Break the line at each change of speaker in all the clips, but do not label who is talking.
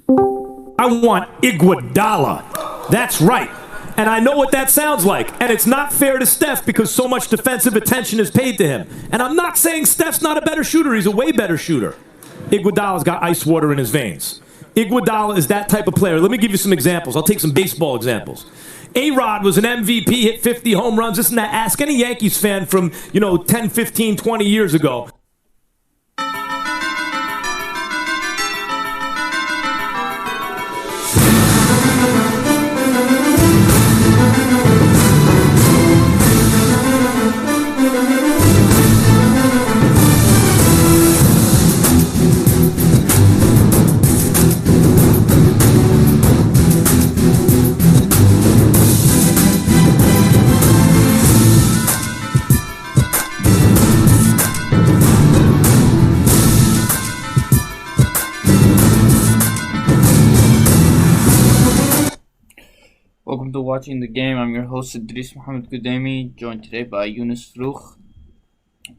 I want Iguodala. That's right. And I know what that sounds like. And it's not fair to Steph because so much defensive attention is paid to him. And I'm not saying Steph's not a better shooter. He's a way better shooter. Iguodala's got ice water in his veins. Iguodala is that type of player. Let me give you some examples. I'll take some baseball examples. A-Rod was an MVP, hit 50 home runs, this and that. Ask any Yankees fan from, 10, 15, 20 years ago.
Welcome to Watching the Game. I'm your host Idrees joined today by Yunis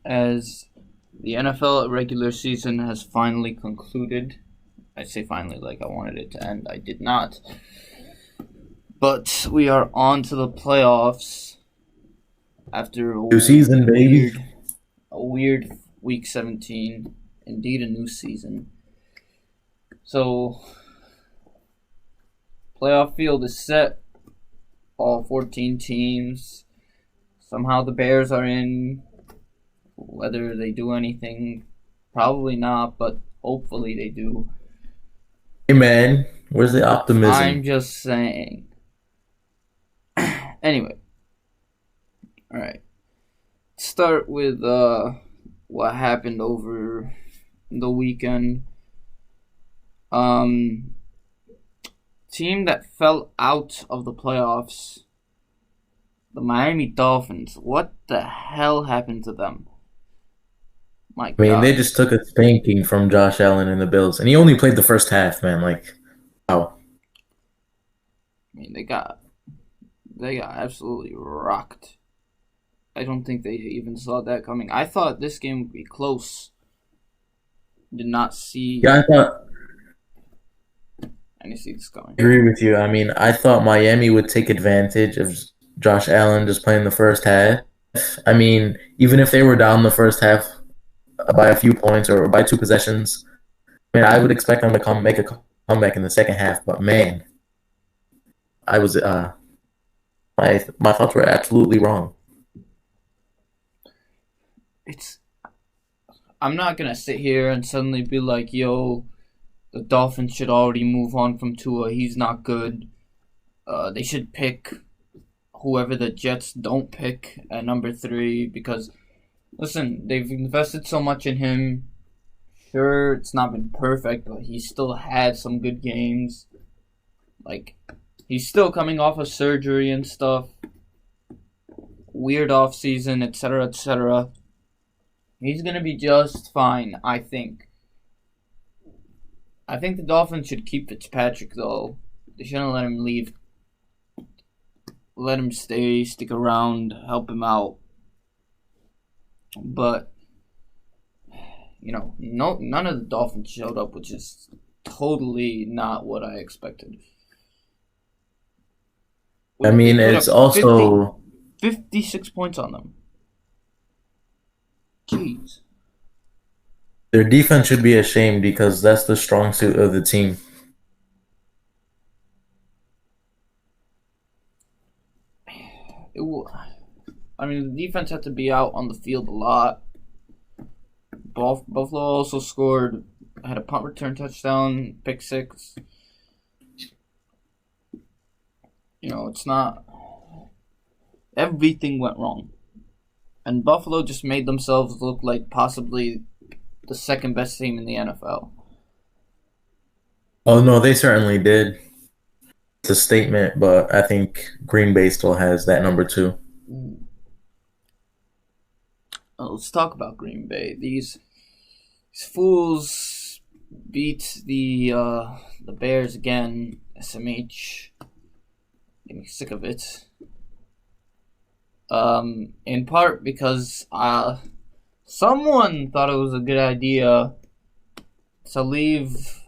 as the NFL regular season has finally concluded. I say finally like I wanted it to end. I did not. But we are on to the playoffs after a
new season, baby.
A weird week 17. Indeed a new season. So playoff field is set. All 14 teams. Somehow the Bears are in. Whether they do anything, probably not, but hopefully they do.
Hey man, where's the optimism?
I'm just saying. Anyway. Alright. Start with what happened over the weekend. Team that fell out of the playoffs, the Miami Dolphins. What the hell happened to them? My God.
They just took a spanking from Josh Allen and the Bills, and he only played the first half, man. Wow.
They got absolutely rocked. I don't think they even saw that coming. I thought this game would be close. Did not see.
Yeah,
I see this going.
I agree with you. I thought Miami would take advantage of Josh Allen just playing the first half. Even if they were down the first half by a few points or by 2 possessions, I would expect them to make a comeback in the second half. But man, I was my thoughts were absolutely wrong.
I'm not gonna sit here and suddenly be like, yo, the Dolphins should already move on from Tua. He's not good. They should pick whoever the Jets don't pick at number 3 because, listen, they've invested so much in him. Sure, it's not been perfect, but he still had some good games. He's still coming off of surgery and stuff. Weird offseason, etc., etc. He's going to be just fine, I think. I think the Dolphins should keep Fitzpatrick, though. They shouldn't let him leave. Let him stay, stick around, help him out. But, none of the Dolphins showed up, which is totally not what I expected.
It's also
56 points on them. Jeez.
Their defense should be ashamed because that's the strong suit of the team.
The defense had to be out on the field a lot. Buffalo also had a punt return touchdown, pick 6. It's not... Everything went wrong. And Buffalo just made themselves look like possibly the second best team in the NFL.
Oh, no, they certainly did. It's a statement, but I think Green Bay still has that number 2.
Let's talk about Green Bay. These fools beat the Bears again. SMH. Getting sick of it. In part because someone thought it was a good idea to leave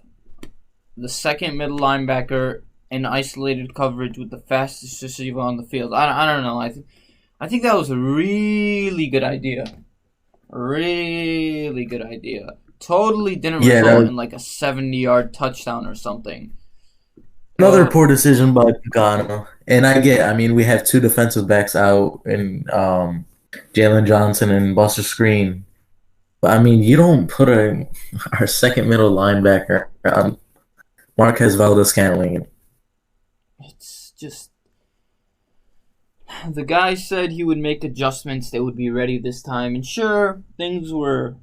the second middle linebacker in isolated coverage with the fastest receiver on the field. I don't know. I think that was a really good idea. Really good idea. Totally didn't
Yeah, that
result
was
in like a 70-yard touchdown or something.
another
Uh,
poor decision by Pagano. And I mean, we have two defensive backs out in Jalen Johnson and Buster Screen. But I mean, you don't put our second middle linebacker Marquez Valdez-Scantling.
it's just the guy said he would make adjustments. They would be ready this time, and sure, things were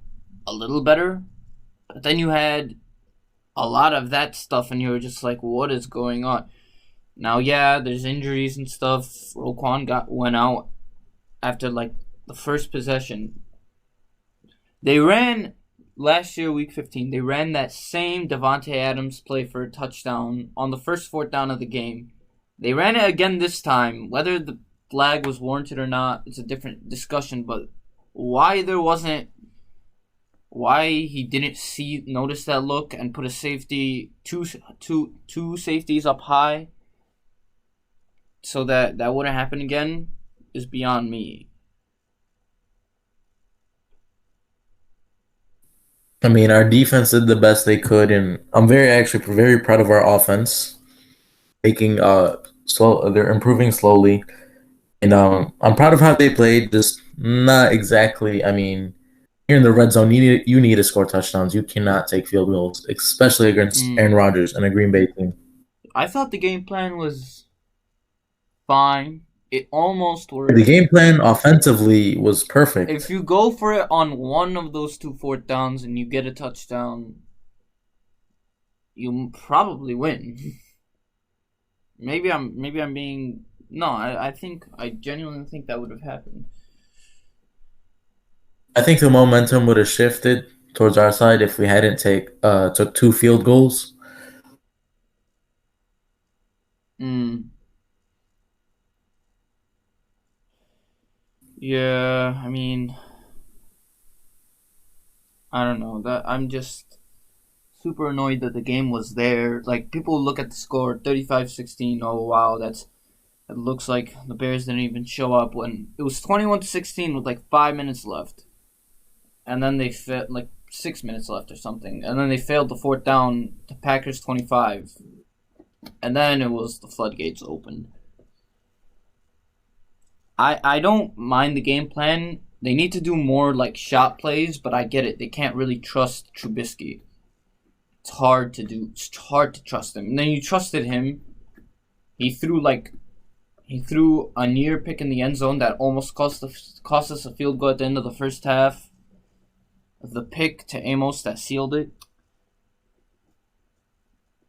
a little better. But then you had a lot of that stuff, and you were just like, "What is going on?" Now, yeah, there's injuries and stuff. Roquan went out after like the first possession. They ran last year, week 15. They ran that same Devontae Adams play for a touchdown on the first fourth down of the game. They ran it again this time. Whether the flag was warranted or not, it's a different discussion. But why he didn't notice that look and put a safety, two safeties up high, so that wouldn't happen again, is beyond me.
I mean, our defense did the best they could, and I'm very proud of our offense, making they're improving slowly, and I'm proud of how they played. Just not exactly. I mean, here in the red zone, you need to score touchdowns. You cannot take field goals, especially against Aaron Rodgers and a Green Bay team.
I thought the game plan was fine. It almost worked.
The game plan offensively was perfect.
If you go for it on one of those two fourth downs and you get a touchdown, you probably win. Maybe I'm being no. I genuinely think that would have happened.
I think the momentum would have shifted towards our side if we hadn't took two field goals.
Yeah, I mean, I don't know. That I'm just super annoyed that the game was there. Like, people look at the score 35-16. Oh wow, it looks like the Bears didn't even show up when it was 21-16 with like 5 minutes left. And then they failed, like 6 minutes left or something. And then they failed the fourth down to Packers 25. And then it was the floodgates opened. I don't mind the game plan. They need to do more like shot plays, but I get it. They can't really trust Trubisky. It's hard to do. It's hard to trust him. And then you trusted him. He threw a near pick in the end zone that almost cost us a field goal at the end of the first half. The pick to Amos that sealed it.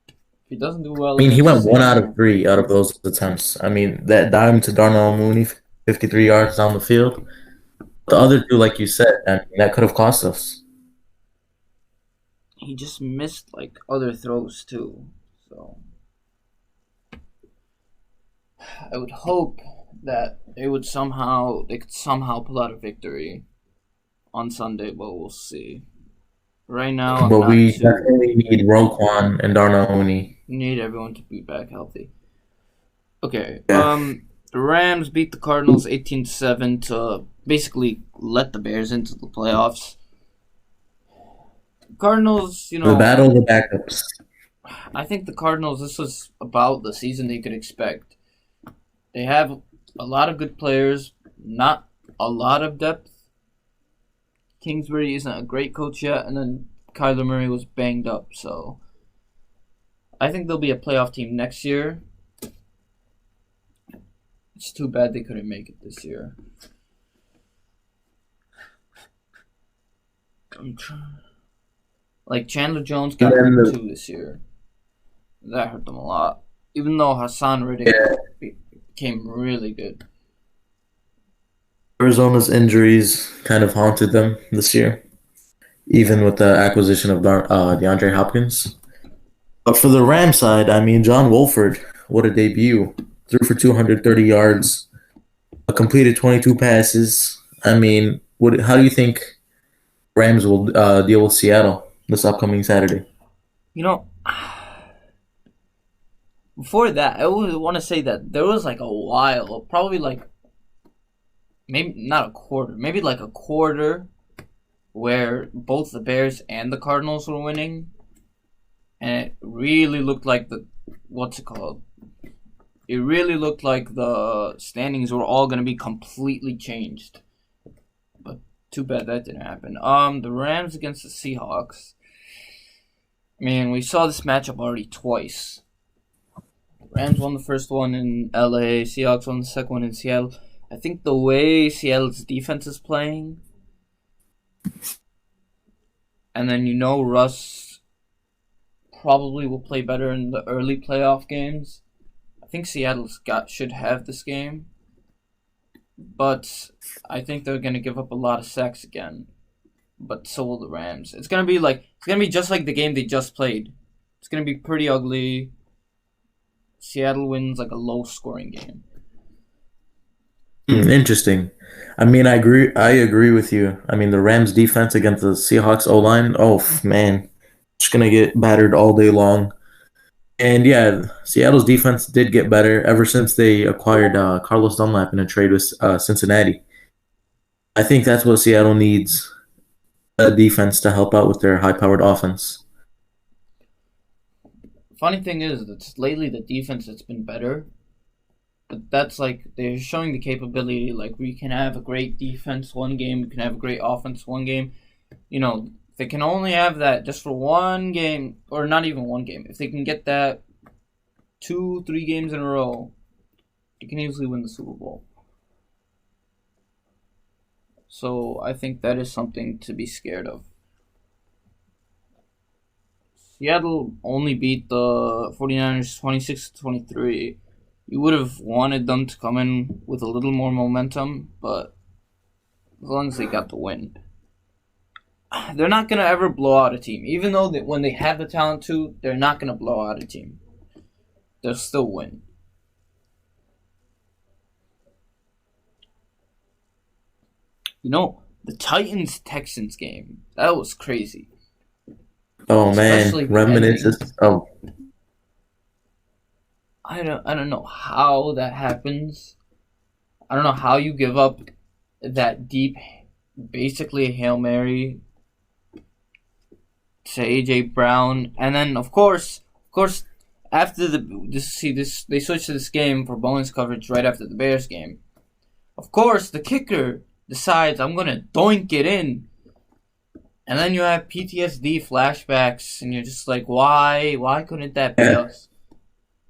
If he doesn't do well,
I mean, he went 1 out of 3 out of those attempts. I mean, that dime to Darnell Mooney, 53 yards down the field. The other two, like you said, I mean, that could have cost us.
He just missed like other throws too. So I would hope that they could somehow pull out a victory on Sunday, but we'll see. Right now,
but we definitely need Roquan and Darnell Mooney.
Need everyone to be back healthy. Okay. Yeah. The Rams beat the Cardinals 18-7 to basically let the Bears into the playoffs. Cardinals,
the battle of the backups.
I think the Cardinals, this was about the season they could expect. They have a lot of good players, not a lot of depth. Kingsbury isn't a great coach yet, and then Kyler Murray was banged up, so I think they'll be a playoff team next year. It's too bad they couldn't make it this year. Like, Chandler Jones got hurt too this year. That hurt them a lot. Even though Hassan Reddick became really good.
Arizona's injuries kind of haunted them this year, even with the acquisition of DeAndre Hopkins. But for the Rams side, I mean, John Wolford, what a debut. Threw for 230 yards, completed 22 passes. I mean, how do you think Rams will deal with Seattle this upcoming Saturday?
You know, before that, I would want to say that there was like a while, probably like maybe not a quarter, maybe like a quarter where both the Bears and the Cardinals were winning, and it really looked like what's it called? It really looked like the standings were all going to be completely changed. But too bad that didn't happen. The Rams against the Seahawks. Man, we saw this matchup already twice. Rams won the first one in LA, Seahawks won the second one in Seattle. I think the way Seattle's defense is playing, and then Russ probably will play better in the early playoff games. I think Seattle's should have this game, but I think they're gonna give up a lot of sacks again. But so will the Rams. It's gonna be just like the game they just played. It's gonna be pretty ugly. Seattle wins like a low-scoring game.
Interesting. I mean, I agree with you. I mean, the Rams defense against the Seahawks O-line, oh man, just gonna get battered all day long. And yeah, Seattle's defense did get better ever since they acquired Carlos Dunlap in a trade with Cincinnati. I think that's what Seattle needs, a defense to help out with their high-powered offense.
Funny thing is that lately the defense has been better, but that's like they're showing the capability. Like we can have a great defense one game, we can have a great offense one game. They can only have that just for one game, or not even one game. If they can get that 2-3 games in a row, you can easily win the Super Bowl. So I think that is something to be scared of. Seattle only beat the 49ers 26-23. You would have wanted them to come in with a little more momentum, but as long as they got the win. They're not going to ever blow out a team. Even though when they have the talent to, they're not going to blow out a team. They'll still win. The Titans-Texans game, that was crazy.
Oh man, reminiscences. Oh,
I don't know how that happens. I don't know how you give up that deep, basically a Hail Mary to AJ Brown, and then of course, after they switched to this game for bonus coverage right after the Bears game. Of course, the kicker decides I'm gonna doink it in, and then you have PTSD flashbacks, and you're just like, why couldn't that be us?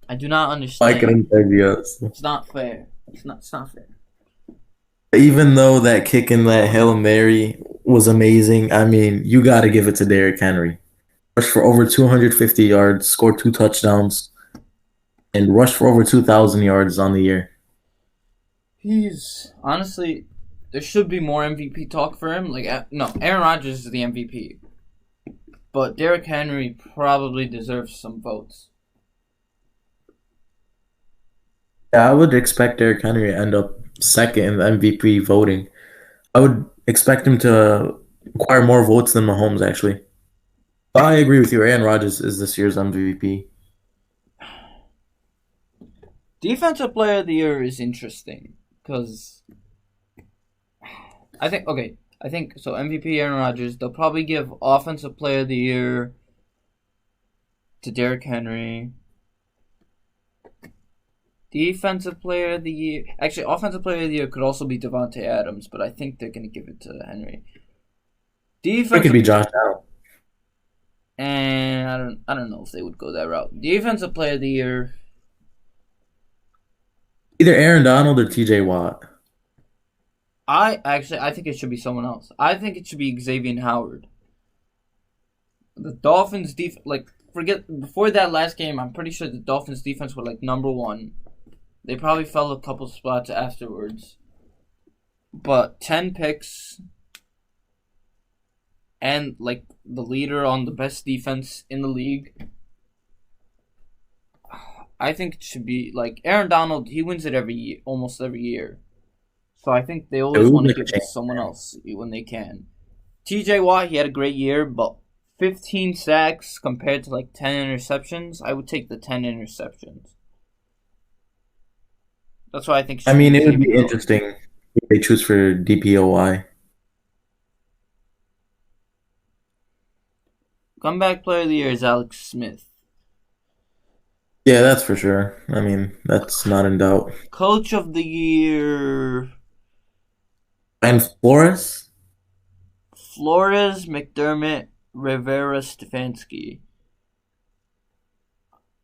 I do not understand.
why couldn't that be us?
It's not fair. It's not fair.
Even though that kick in that Hail Mary was amazing, I mean, you got to give it to Derrick Henry. Rushed for over 250 yards, scored 2 touchdowns, and rushed for over 2,000 yards on the year.
He's honestly, there should be more MVP talk for him. No, Aaron Rodgers is the MVP, but Derrick Henry probably deserves some votes.
Yeah, I would expect Derrick Henry to end up second in the MVP voting. I would expect him to acquire more votes than Mahomes, actually. But I agree with you. Aaron Rodgers is this year's MVP.
Defensive Player of the Year is interesting because I think so. MVP Aaron Rodgers. They'll probably give Offensive Player of the Year to Derrick Henry. Defensive Player of the Year. Actually, Offensive Player of the Year could also be Devontae Adams, but I think they're going to give it to Henry.
It could be Josh Allen.
And I don't know if they would go that route. Defensive Player of the Year.
Either Aaron Donald or TJ Watt.
I think it should be someone else. I think it should be Xavier Howard. The Dolphins forget before that last game, I'm pretty sure the Dolphins defense were number 1. They probably fell a couple spots afterwards. But 10 picks and the leader on the best defense in the league. I think it should be Aaron Donald. He wins it almost every year. So I think they always want to give it to someone else when they can. TJ Watt, he had a great year, but 15 sacks compared to 10 interceptions. I would take the 10 interceptions. That's why I think it
I
should be
mean, it would be
TVO.
interesting if they choose for DPOY.
Comeback player of the year is Alex Smith.
Yeah, that's for sure. I mean, that's not in doubt.
Coach of the year,
And Flores?
Flores, McDermott, Rivera, Stefanski.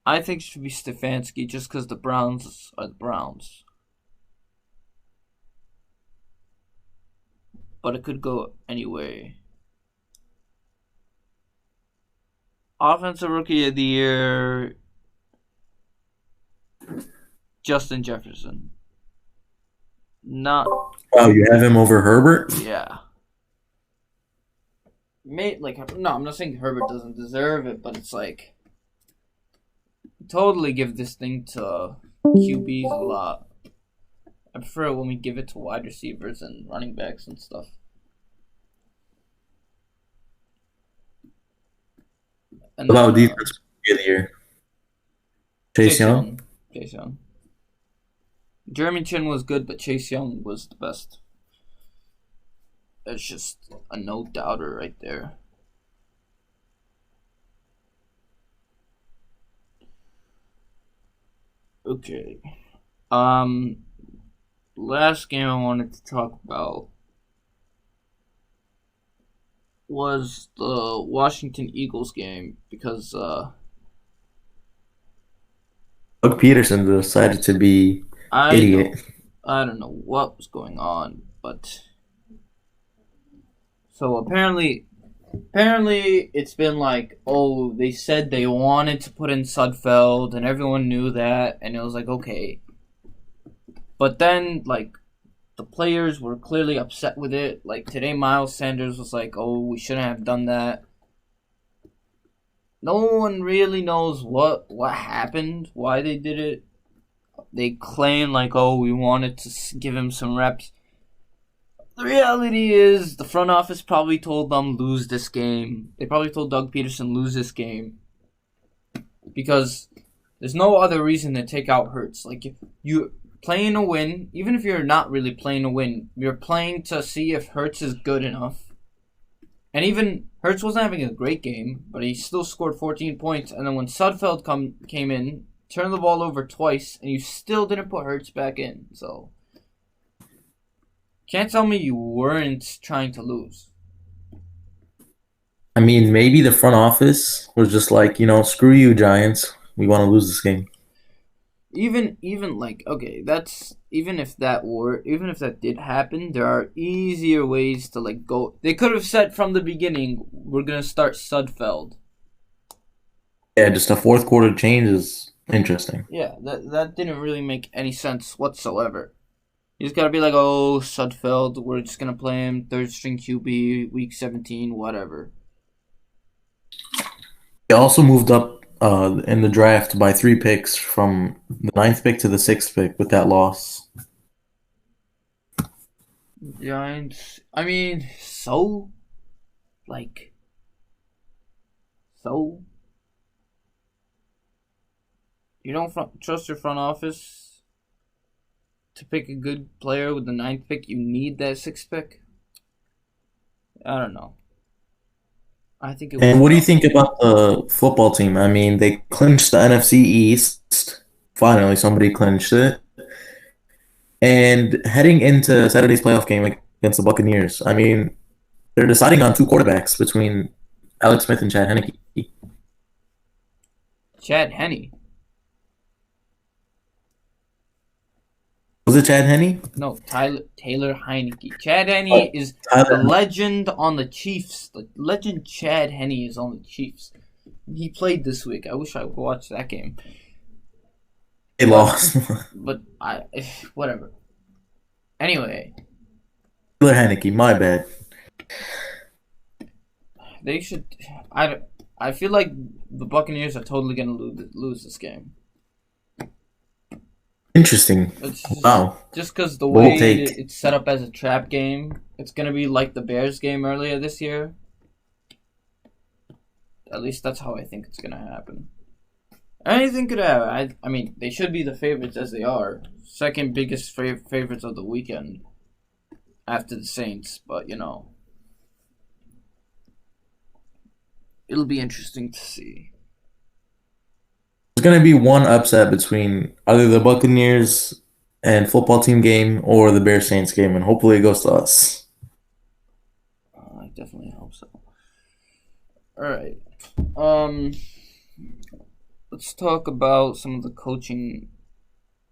I think it should be Stefanski just because the Browns are the Browns. But it could go anyway. Offensive Rookie of the Year, Justin Jefferson. Not,
Wow, you have him over Herbert?
yeah. No, I'm not saying Herbert doesn't deserve it, but it's like, totally give this thing to QBs a lot. I prefer it when we give it to wide receivers and running backs and stuff. And
What about
then,
defense of the year? Chase Young?
Chase Young. Jeremy Chin was good, but Chase Young was the best. It's just a no doubter right there. Okay. Last game I wanted to talk about was the Washington Eagles game because
Doug Peterson decided to be idiot.
I don't know what was going on, but so apparently it's been like, oh, they said they wanted to put in Sudfeld and everyone knew that and it was like, okay. But then like the players were clearly upset with it. Like today Miles Sanders was like, oh, we shouldn't have done that. No one really knows what happened, why they did it. They claim like, oh, we wanted to give him some reps. The reality is the front office probably told them lose this game. They probably told Doug Peterson lose this game. Because there's no other reason to take out Hurts. Like, you playing to win, even if you're not really playing to win, you're playing to see if Hurts is good enough. And even Hurts wasn't having a great game, but he still scored 14 points. And then when Sudfeld came in, turned the ball over twice, and you still didn't put Hurts back in. So, can't tell me you weren't trying to lose.
I mean, maybe the front office was just like, screw you, Giants. We want to lose this game.
Even like, okay, that's even if that did happen, there are easier ways to like go. They could have said from the beginning, we're gonna start Sudfeld.
Yeah, just a fourth quarter change is interesting.
Yeah, that didn't really make any sense whatsoever. You just gotta be like, oh, Sudfeld, we're just gonna play him third string QB, week 17, whatever.
They also moved up in the draft by 3 picks from the 9th pick to the 6th pick with that loss.
Giants. I mean, so you don't trust your front office to pick a good player with the 9th pick. You need that 6th pick. I don't know. I think it.
And what do you think about the football team? I mean, they clinched the NFC East. Finally, somebody clinched it. And heading into Saturday's playoff game against the Buccaneers, I mean, they're deciding on 2 quarterbacks between Alex Smith and Chad Henne.
Chad Henne.
Was it Chad Henne?
No, Taylor Heineke. Chad Henne is the legend on the Chiefs. The legend Chad Henne is on the Chiefs. He played this week. I wish I would watch that game.
They lost.
But whatever. Anyway.
Taylor Heineke, my bad.
They should. I feel like the Buccaneers are totally gonna lose this game.
Interesting. Wow.
Just because the way it's set up as a trap game, it's going to be like the Bears game earlier this year. At least that's how I think it's going to happen. Anything could happen. I mean, they should be the favorites as they are. Second biggest favorites of the weekend after the Saints. But, it'll be interesting to see.
There's going to be one upset between either the Buccaneers and football team game or the Bears Saints game, and hopefully it goes to us.
I definitely hope so. All right. Let's talk about some of the coaching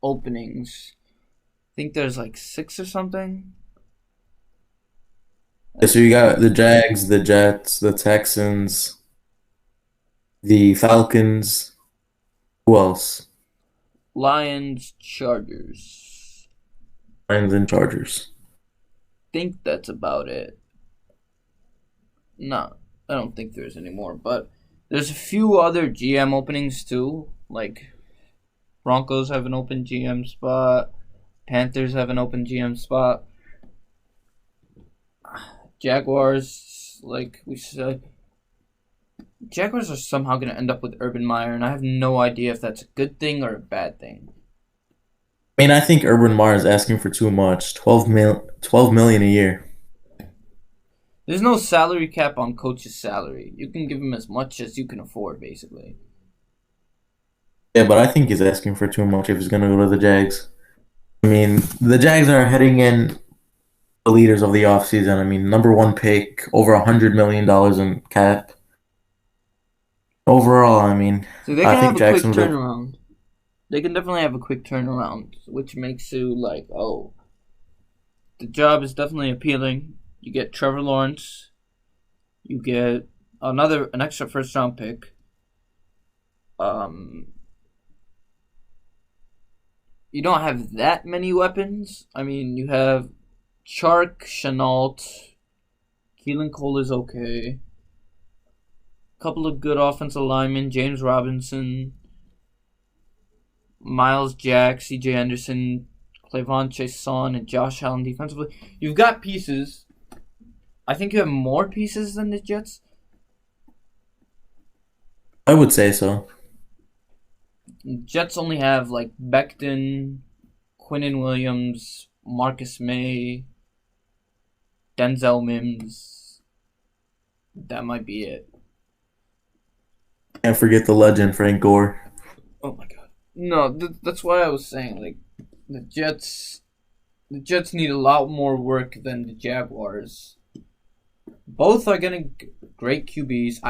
openings. I think there's like 6 or something.
Yeah, so you got the Jags, the Jets, the Texans, the Falcons. Who else?
Lions, Chargers.
Lions and Chargers.
Think that's about it. No, I don't think there's any more. But there's a few other GM openings too. Like Broncos have an open GM spot. Panthers have an open GM spot. Jaguars, like we said, Jaguars are somehow going to end up with Urban Meyer, and I have no idea if that's a good thing or a bad thing.
I mean, I think Urban Meyer is asking for too much. 12 million a year.
There's no salary cap on coach's salary. You can give him as much as you can afford, basically.
Yeah, but I think he's asking for too much if he's going to go to the Jags. I mean, the Jags are heading in the leaders of the offseason. I mean, number one pick, over $100 million in cap. Overall, I mean,
So they
I
can
think
have a quick
Jacksonville.
turnaround. They can definitely have a quick turnaround, which makes you like, oh, the job is definitely appealing. You get Trevor Lawrence. You get an extra first round pick. You don't have that many weapons. I mean, you have Chark, Chenault, Keelan Cole is okay. Couple of good offensive linemen, James Robinson, Miles Jack, C.J. Anderson, Clavon Chason, and Josh Allen defensively. You've got pieces. I think you have more pieces than the Jets.
I would say so.
Jets only have like Becton, Quinnen Williams, Marcus May, Denzel Mims. That might be it.
Can't forget the legend, Frank Gore.
Oh my god. No, that's why I was saying like the Jets need a lot more work than the Jaguars. Both are getting great QBs.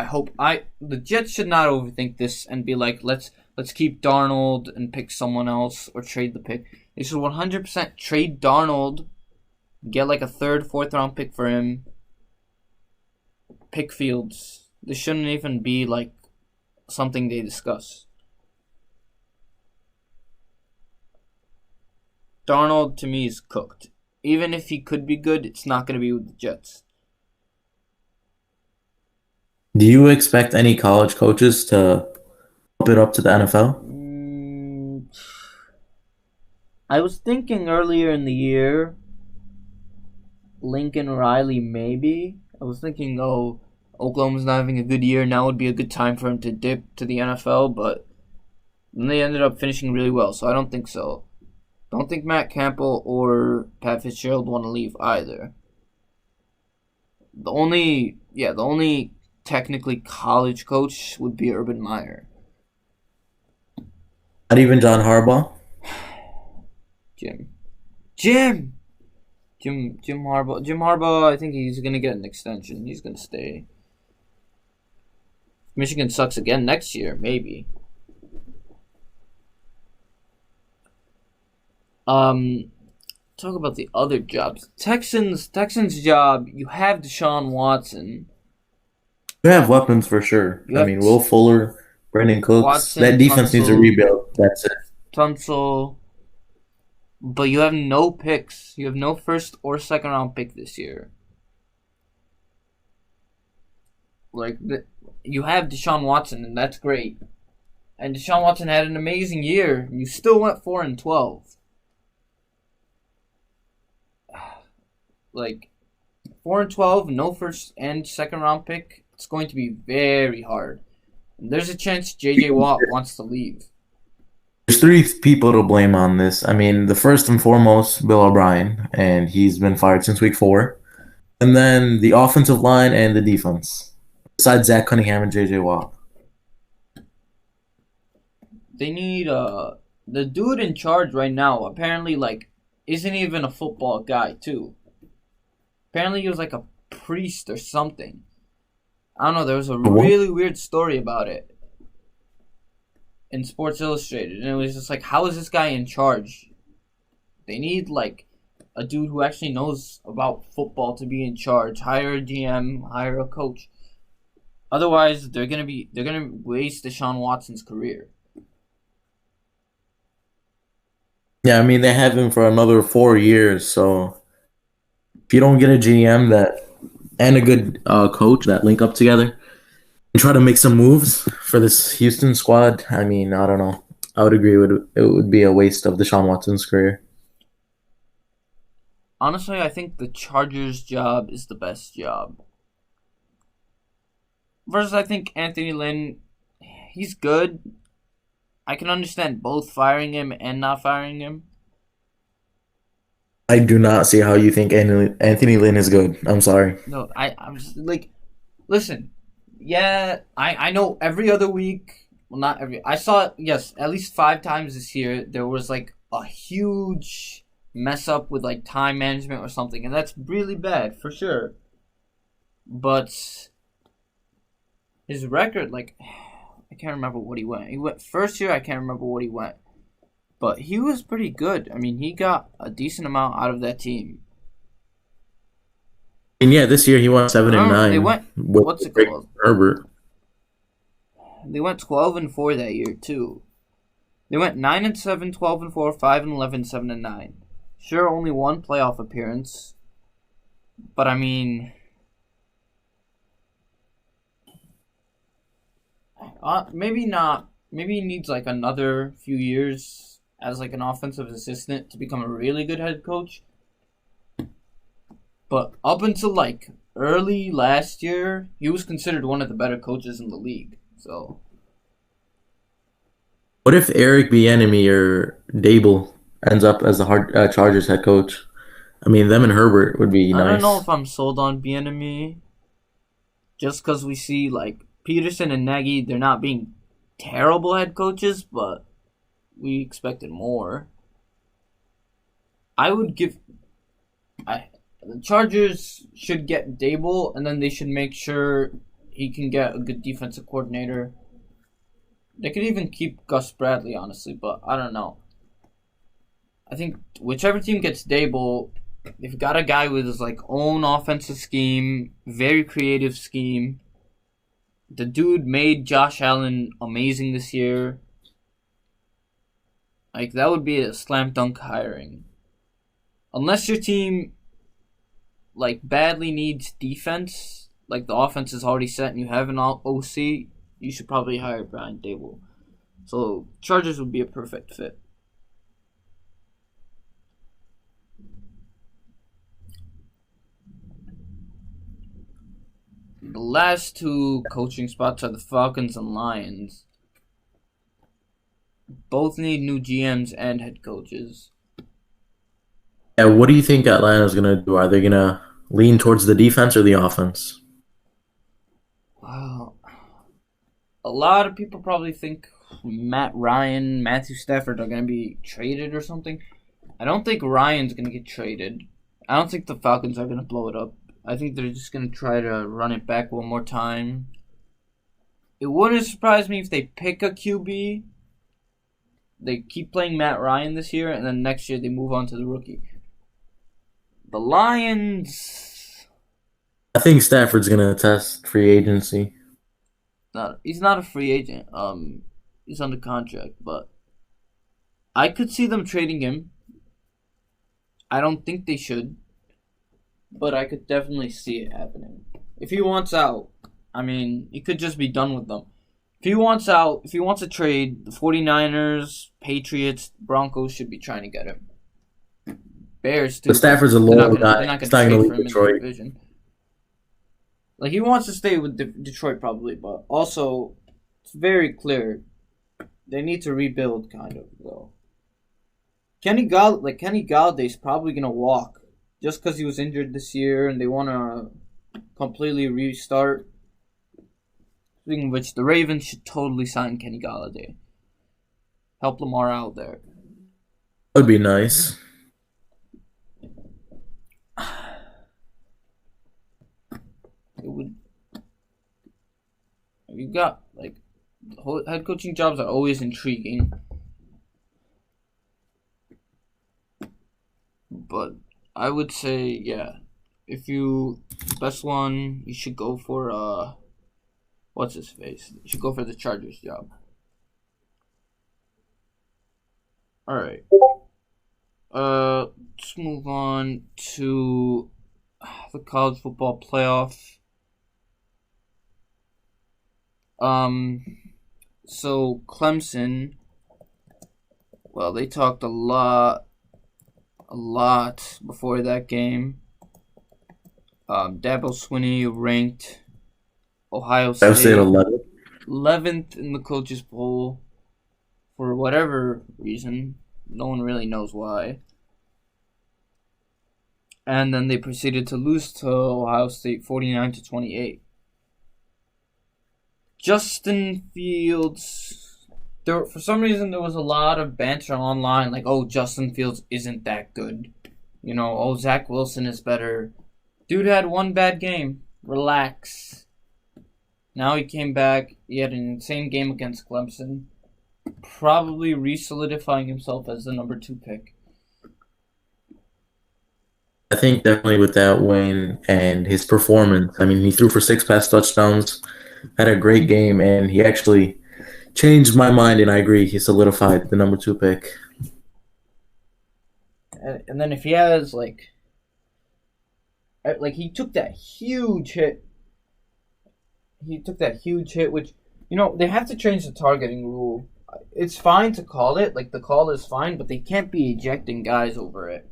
The Jets should not overthink this and be like, let's keep Darnold and pick someone else or trade the pick. They should 100% trade Darnold, get like a third, fourth round pick for him. Pick Fields. This shouldn't even be like something they discuss. Darnold to me is cooked. Even if he could be good, it's not going to be with the Jets.
Do you expect any college coaches to up it up to the NFL?
I was thinking earlier in the year, Lincoln Riley maybe. I was thinking, Oklahoma's not having a good year. Now would be a good time for him to dip to the NFL, but they ended up finishing really well, so I don't think so. Don't think Matt Campbell or Pat Fitzgerald want to leave either. The only technically college coach would be Urban Meyer.
Not even John Harbaugh?
Jim Harbaugh. Jim Harbaugh, I think he's going to get an extension. He's going to stay. Michigan sucks again next year, maybe. Talk about the other jobs. Texans job, you have Deshaun Watson.
You have weapons for sure. I mean, Will Fuller, Brandon Cooks.
Watson,
that defense needs a rebuild. That's it.
Tunsil. But you have no picks. You have no first or second round pick this year. You have Deshaun Watson, and that's great. And Deshaun Watson had an amazing year. You still went 4-12. 4-12, no first and second round pick. It's going to be very hard. There's a chance J.J. Watt wants to leave.
There's three people to blame on this. I mean, the first and foremost, Bill O'Brien, and he's been fired since week 4. And then the offensive line and the defense, besides Zach Cunningham and J.J. Watt.
They need the dude in charge right now. Apparently, isn't even a football guy too. Apparently, he was like a priest or something. I don't know. There was a really weird story about it in Sports Illustrated, and it was just like, how is this guy in charge? They need a dude who actually knows about football to be in charge. Hire a GM, hire a coach. Otherwise, they're gonna waste Deshaun Watson's career.
Yeah, I mean, they have him for another 4 years, so if you don't get a GM and a good coach that link up together and try to make some moves for this Houston squad, I mean, I don't know. I would agree it would be a waste of Deshaun Watson's career.
Honestly, I think the Chargers' job is the best job. Versus, I think Anthony Lynn, he's good. I can understand both firing him and not firing him.
I do not see how you think Anthony Lynn is good. I'm sorry.
No, I'm just listen. Yeah, I know every other week. Well, not every. I saw, yes, at least 5 times this year, there was a huge mess up with time management or something. And that's really bad, for sure. But his record, I can't remember what he went. He went first year. I can't remember what he went, but he was pretty good. I mean, he got a decent amount out of that team.
And yeah, this year he went 7-9.
They went. What's it called?
Herbert.
They went 12-4 that year too. They went 9-7, 12-4, 5-11, 7-9. Sure, only one playoff appearance, but I mean. Maybe not. Maybe he needs another few years as an offensive assistant to become a really good head coach. But up until early last year, he was considered one of the better coaches in the league. So,
what if Eric Bieniemy or Dable ends up as the Chargers head coach? I mean, them and Herbert would be nice.
I don't know if I'm sold on Bieniemy. Just because we see Peterson and Nagy, they're not being terrible head coaches, but we expected more. I would give. The Chargers should get Dable, and then they should make sure he can get a good defensive coordinator. They could even keep Gus Bradley, honestly, but I don't know. I think whichever team gets Dable, they've got a guy with his own offensive scheme, very creative scheme. The dude made Josh Allen amazing this year. That would be a slam dunk hiring. Unless your team, badly needs defense, the offense is already set and you have an OC, you should probably hire Brian Dable. So, Chargers would be a perfect fit. The last 2 coaching spots are the Falcons and Lions. Both need new GMs and head coaches.
Yeah, what do you think Atlanta's going to do? Are they going to lean towards the defense or the offense?
Well, a lot of people probably think Matt Ryan, Matthew Stafford are going to be traded or something. I don't think Ryan's going to get traded. I don't think the Falcons are going to blow it up. I think they're just going to try to run it back one more time. It wouldn't surprise me if they pick a QB. They keep playing Matt Ryan this year, and then next year they move on to the rookie. The Lions.
I think Stafford's going to test free agency.
He's not a free agent. He's under contract, but I could see them trading him. I don't think they should, but I could definitely see it happening. If he wants out, I mean, he could just be done with them. If he wants out, if he wants a trade, the 49ers, Patriots, Broncos should be trying to get him. Bears, too.
But Stafford's a loyal guy.
They're not
He's
going
not
to
going
trade
to
for him
leave
in the
Detroit.
division. He wants to stay with Detroit probably, but also It's very clear. They need to rebuild, kind of, though. Kenny Galladay's probably gonna walk just because he was injured this year, and they want to completely restart. Speaking of which, the Ravens should totally sign Kenny Galladay. Help Lamar out there.
That would be nice.
It would. You got head coaching jobs are always intriguing, but I would say if you best one, you should go for what's his face? You should go for the Chargers job. All right. Let's move on to the college football playoff. So Clemson, well, they talked a lot before that game. Dabo Swinney ranked Ohio State 11th in the coaches poll for whatever reason. No one really knows why. And then they proceeded to lose to Ohio State 49-28. Justin Fields, for some reason there was a lot of banter online, like, oh, Justin Fields isn't that good. Oh, Zach Wilson is better. Dude had one bad game. Relax. Now he came back. He had an insane game against Clemson. Probably re-solidifying himself as the number 2 pick.
I think definitely with that win and his performance. I mean, he threw for 6 pass touchdowns, had a great game, and he actually changed my mind, and I agree, he solidified the number 2 pick.
And then if he has, he took that huge hit. Which, they have to change the targeting rule. It's fine to call it, the call is fine, but they can't be ejecting guys over it.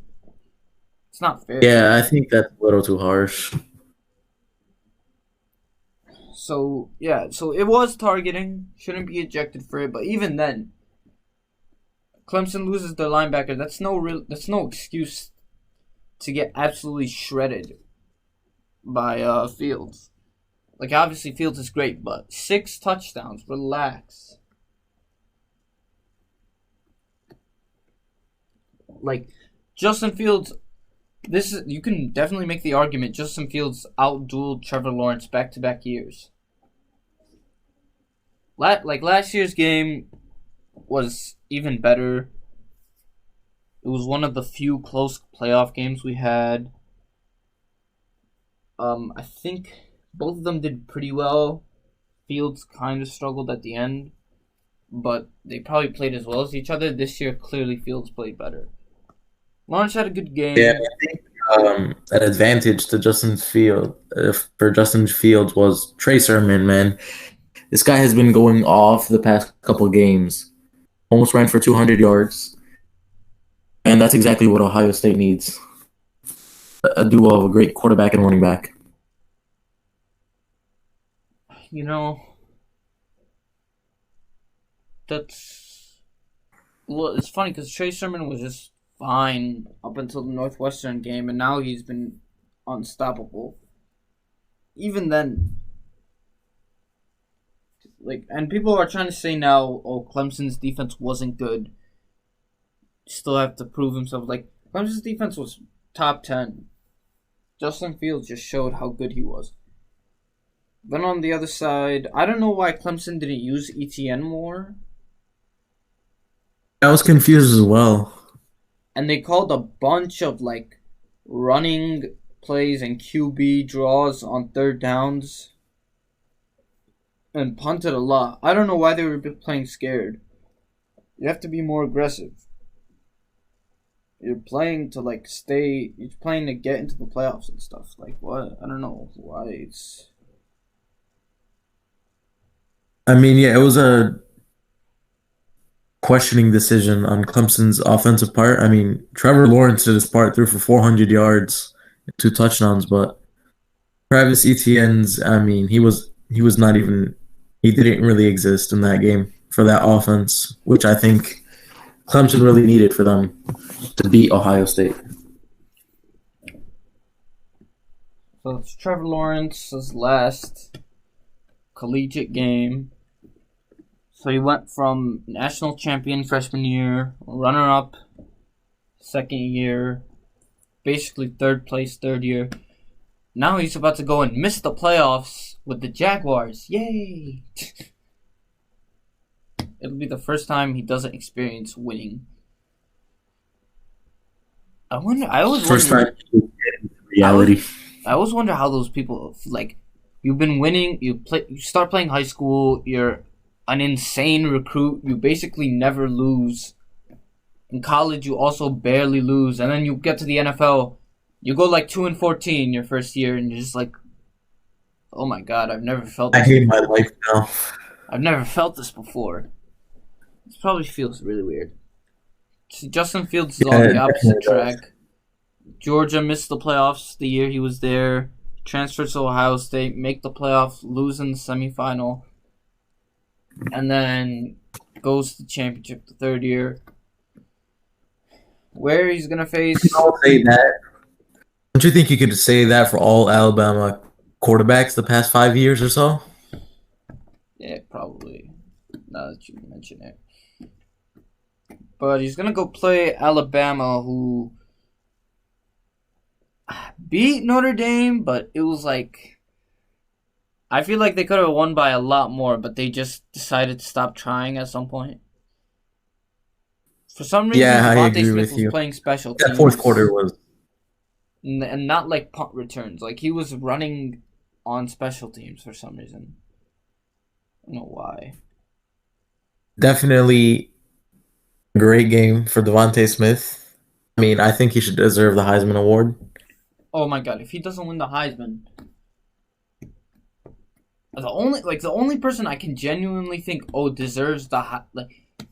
It's not fair.
Yeah, I think that's a little too harsh.
So it was targeting. Shouldn't be ejected for it, but even then, Clemson loses their linebacker. That's no excuse to get absolutely shredded by Fields. Obviously Fields is great, but 6 touchdowns. Relax. Justin Fields, you can definitely make the argument Justin Fields outdueled Trevor Lawrence back-to-back years. Last year's game was even better. It was one of the few close playoff games we had. I think both of them did pretty well. Fields kind of struggled at the end, but they probably played as well as each other. This year, clearly Fields played better. Lawrence had a good game.
Yeah, I think an advantage to Justin Fields was Trey Sermon, man. This guy has been going off the past couple of games. Almost ran for 200 yards. And that's exactly what Ohio State needs. A duo of a great quarterback and running back.
It's funny because Trey Sermon was just fine up until the Northwestern game, and now he's been unstoppable. Even then, and people are trying to say now, oh, Clemson's defense wasn't good. Still have to prove himself. Clemson's defense was top 10. Justin Fields just showed how good he was. Then on the other side, I don't know why Clemson didn't use ETN more.
I was confused as well.
And they called a bunch of running plays and QB draws on 3rd downs. And punted a lot. I don't know why they were playing scared. You have to be more aggressive. You're playing to you're playing to get into the playoffs and stuff. What? I don't know why it's...
I mean, yeah, it was a questioning decision on Clemson's offensive part. I mean, Trevor Lawrence did his part, threw for 400 yards, 2 touchdowns, but Travis Etienne's, I mean, he was not even He didn't really exist in that game for that offense, which I think Clemson really needed for them to beat Ohio State.
So it's Trevor Lawrence's last collegiate game. So he went from national champion freshman year, runner-up second year, basically third place third year. Now he's about to go and miss the playoffs with the Jaguars. Yay! It'll be the first time he doesn't experience winning. I always
First
wonder.
time reality.
I always wonder how those people, like, you've been winning. You start playing high school. You're an insane recruit. You basically never lose. In college, you also barely lose, and then you get to the NFL. You go like 2-14 your first year, and you're just like, oh my god, I've never felt
I
this.
hate my life now.
I've never felt this before. This probably feels really weird. See, Justin Fields is on the opposite track. Georgia missed the playoffs the year he was there. Transfers to Ohio State, make the playoffs, lose in the semifinal, and then goes to the championship the third year. Where he's gonna face.
Don't say that. Don't you think you could say that for all Alabama quarterbacks the past 5 years or so?
Yeah, probably. Now that you mention it. But he's gonna go play Alabama, who beat Notre Dame, but it was like, I feel like they could have won by a lot more, but they just decided to stop trying at some point. For some reason,
Yeah, I
Devontae
agree
Smith
with
was
you.
playing special teams.
That fourth quarter was.
And not like punt returns. Like, he was running on special teams for some reason. I don't know why.
Definitely a great game for Devontae Smith. I mean, I think he should deserve the Heisman Award.
Oh my god, if he doesn't win the Heisman, the only person I can genuinely think deserves the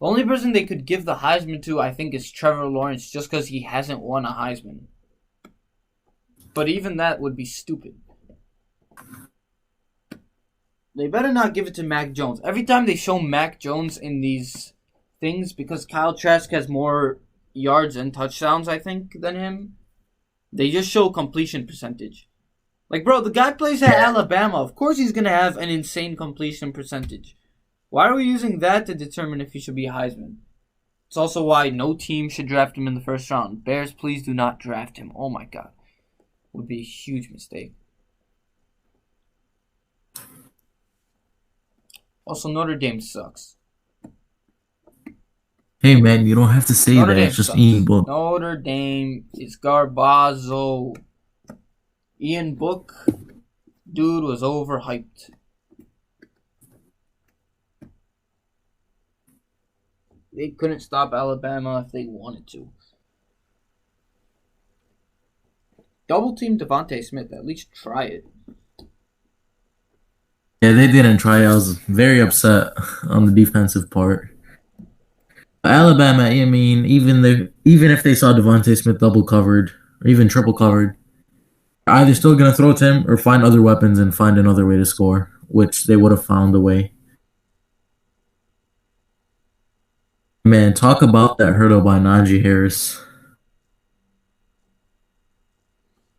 only person they could give the Heisman to, I think, is Trevor Lawrence, just because he hasn't won a Heisman. But even that would be stupid. They better not give it to Mac Jones. Every time they show Mac Jones in these things, because Kyle Trask has more yards and touchdowns, I think, than him, they just show completion percentage. Like, bro, the guy plays at Alabama. Of course he's going to have an insane completion percentage. Why are we using that to determine if he should be a Heisman? It's also why no team should draft him in the first round. Bears, please do not draft him. Oh my god. Would be a huge mistake. Also, Notre Dame sucks.
Hey man, you don't have to say
Notre
that.
Dame
It's just
sucks.
Ian Book.
Notre Dame is garbazo. Ian Book, dude, was overhyped. They couldn't stop Alabama if they wanted to. Double team Devontae Smith. At least try it.
Yeah, they didn't try. I was very upset on the defensive part. Alabama, I mean, even if they saw Devontae Smith double covered or even triple covered, they're either still gonna throw to him or find other weapons and find another way to score, which they would have found a way. Man, talk about that hurdle by Najee Harris.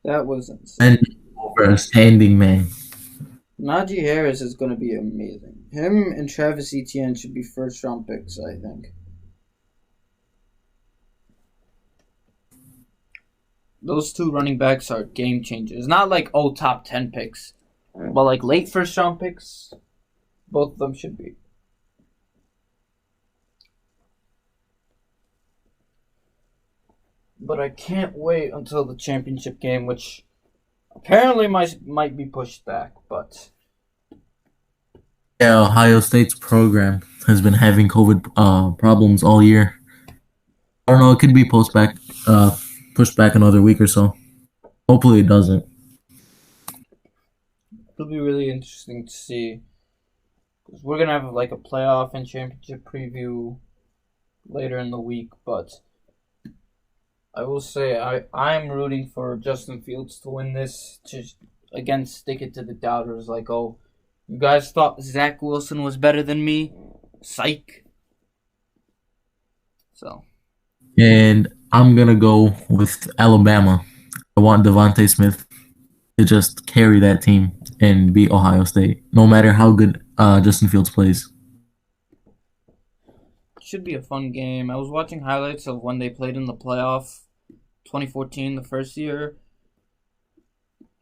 That was insane.
And over a standing man.
Najee Harris is going to be amazing. Him and Travis Etienne should be first round picks, I think. Those two running backs are game changers. Not like, top 10 picks. But like late first round picks, both of them should be. But I can't wait until the championship game, which apparently might be pushed back, but
Yeah, Ohio State's program has been having COVID problems all year. I don't know. It could be pushed back another week or so. Hopefully, it doesn't.
it'll be really interesting to see. Because we're going to have like a playoff and championship preview later in the week, but I will say I'm rooting for Justin Fields to win this, to again stick it to the doubters, like, You guys thought Zach Wilson was better than me? Psych. So,
And I'm gonna go with Alabama. I want Devontae Smith to just carry that team and beat Ohio State, no matter how good Justin Fields plays.
should be a fun game. I was watching highlights of when they played in the playoff 2014, the first year.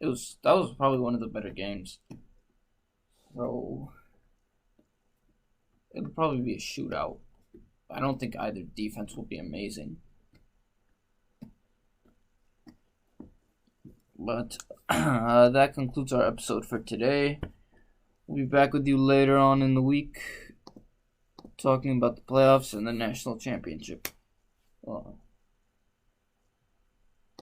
That was probably one of the better games. So it'll probably be a shootout. I don't think either defense will be amazing. But that concludes our episode for today. We'll be back with you later on in the week talking about the playoffs and the national championship.